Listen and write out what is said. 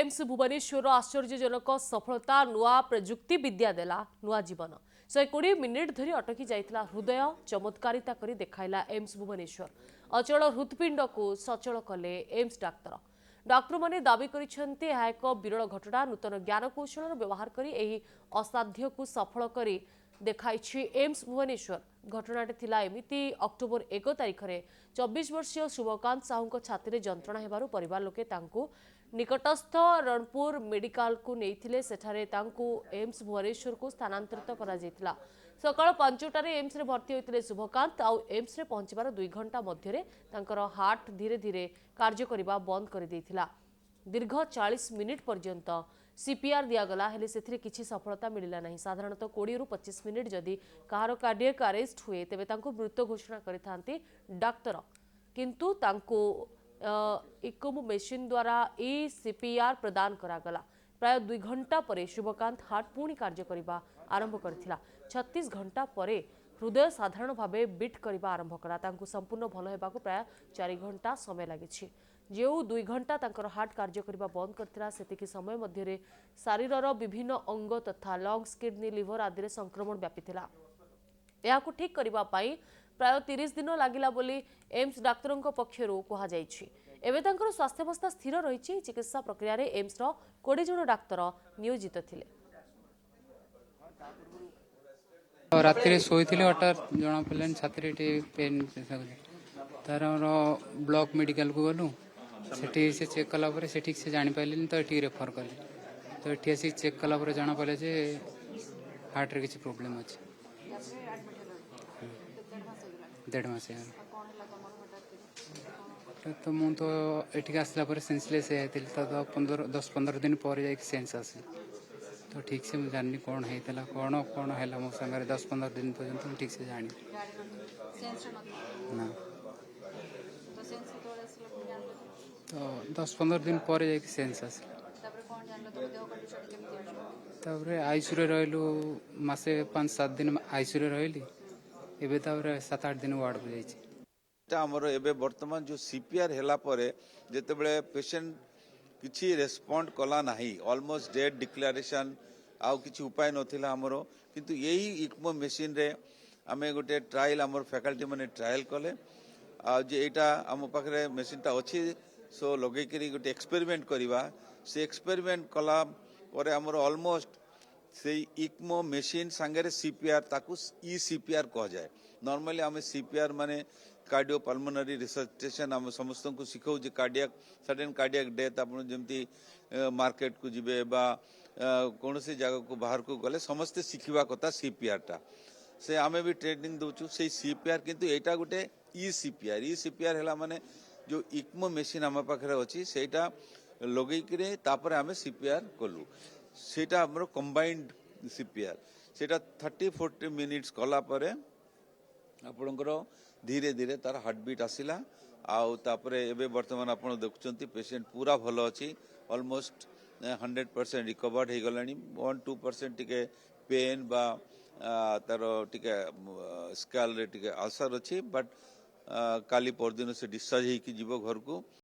AIIMS Bhubaneswar आश्चर्यजनक सफलता नुआ प्रजुक्ति विद्या देला नुआ जीवन 120 मिनिट धरी अटकी जाइथिला हृदय चमत्कारिता करी देखाइला एम्स भुवनेश्वर अचल हृत्पिंड को सचल कले एम्स डाक्तर डाक्तर माने दाबी करिसेंती यह एक विरल घटना नूतन ज्ञान कौशल व्यवहार करी एही असाध्य को सफल करी देखाइछि एम्स भुवनेश्वर घटनाटी थिला एमिति अक्टोबर 1 तारिख रे 24 वर्षीय शुभकांत साहू छाती जंत्रणा हेबारु परिवार लोके तांकु निकटस्थ रणपुर मेडिकल को नेइथिले सेठारे तांकु एम्स भुवनेश्वर को स्थानांतरित करा जायतिला सकाळ 5टारे एम्स रे भर्ती होइतिले शुभकांत आउ एम्स रे पहुंचबार 2 घंटा मध्यरे तांकर हार्ट धीरे धीरे कार्य करिबा बंद कर देइथिला दीर्घ 40 मिनिट पर्यंत सीपीआर दियागला हेले सेथिरे किछि सफलता मिलिला नहीं साधारणतः 20 रु 25 मिनिट जदि कहार कार्डियक अरेस्ट हुए तेबे तांको मृत्यु घोषणा करिथांती डाक्टर किंतु तांको इकोमो मेशिन द्वारा ई सीपीआर प्रदान करागला प्राय 2 घंटा परे शुभकांत हार्ट पुणी कार्य करिबा आरंभ करथिला 36 घंटा परे हृदय साधारण भावे बीट करिबा आरंभ कला तांको संपूर्ण भल हेबाको प्राय 4 घंटा समय लागिछि जो 2 घंटा तांकर हार्ट कार्य करिबा बंद करथिला सेतिकी समय मध्यरे शरीरर विभिन्न अंग तथा लंग्स किडनी लिवर आदि रे संक्रमण व्यापिथिला याकु ठीक करिबा पाई प्राय 30 दिन लागिला बोली एम्स डाक्तरंक पक्षरु कहा जायछि एबे तांकर स्वास्थ्यावस्था स्थिर रहिछि चिकित्सा प्रक्रिया रे एम्स रो 20 जन डाक्तर नियोजित थिले राति रे सोइथिले हठात जना पलेन छाती रे पेन तार ब्लॉक मेडिकल को गलु सेठी से चेक कला परे सेठी से जानि पाइलिन तो एठी रेफर करले तो एठी से चेक कला परे जाना पले जे हार्ट रे किछि प्रॉब्लम अछि 1.5 मास तो मु तो एठी आसला परे सेंसलेस हेतिल तो 10-15 दिन पर जाई सेंस आसी तो ठीक से मुझे जाननी कौन है तला कौन है मो संगे 10-15 दिन पर्यंत ठीक से जानी ना तो 10-15 दिन पर जाके सेंस आस आईसीयू रहलु मासे 5-7 दिन आईसीयू रहली एबे 7-8 दिन वार्ड को जाइछि आमर एबे वर्तमान जो सीपीआर हैला परे जेतेबेले पेशेंट किछि रेस्पोंड कला नाही ऑलमोस्ट डेड डिक्लेरेशन आउ किछि उपाय नथिला हमरो किंतु यही इक्मो मशीन रे आमे गोटे ट्रायल हमर फैकल्टी माने ट्रायल कले आ जे एटा हम पाखरे मशीन ता अछि सो लगे करी गोटे एक्सपेरिमेंट करिवा से एक्सपेरिमेंट कला परे हमर ऑलमोस्ट से इक्मो मशीन संगे सीपीआर ताकू ई सीपीआर कह जाए नॉर्मली आमे सीपीआर माने कार्डियो पल्मोनरी रिसर्चेशन हम समस्त को शिखाऊ जे कार्डियक सडन कार्डियक डेथ आप जमती मार्केट को जिबे बा कौन सी जगह को बाहर को गले समस्ते शिखिबा कथा सीपीआर टा से आमे भी ट्रेनिंग दउछु से सीपीआर किंतु एटा गोटे ई सीपीआर हैला माने जो इक्मो मशीन हम पाखरे अछि सेटा लगै करे तापर आमे सीपीआर कलु सेटा हमर कंबाइंड सीपीआर सेटा 30-40 मिनिट्स कला परे आपणकर धीरे धीरे तार हार्ट बीट आसिला आउ तापरे एबे वर्तमान आपण देखुचंती पेशेंट पूरा भलो अछि ऑलमोस्ट 100% रिकवर्ड हे गलानी 1-2% टिके पेन बा तार टिके स्कैल रे टिके अल्सर अछि बट काली परदिन से डिस्चार्ज हे कि जीवो घर को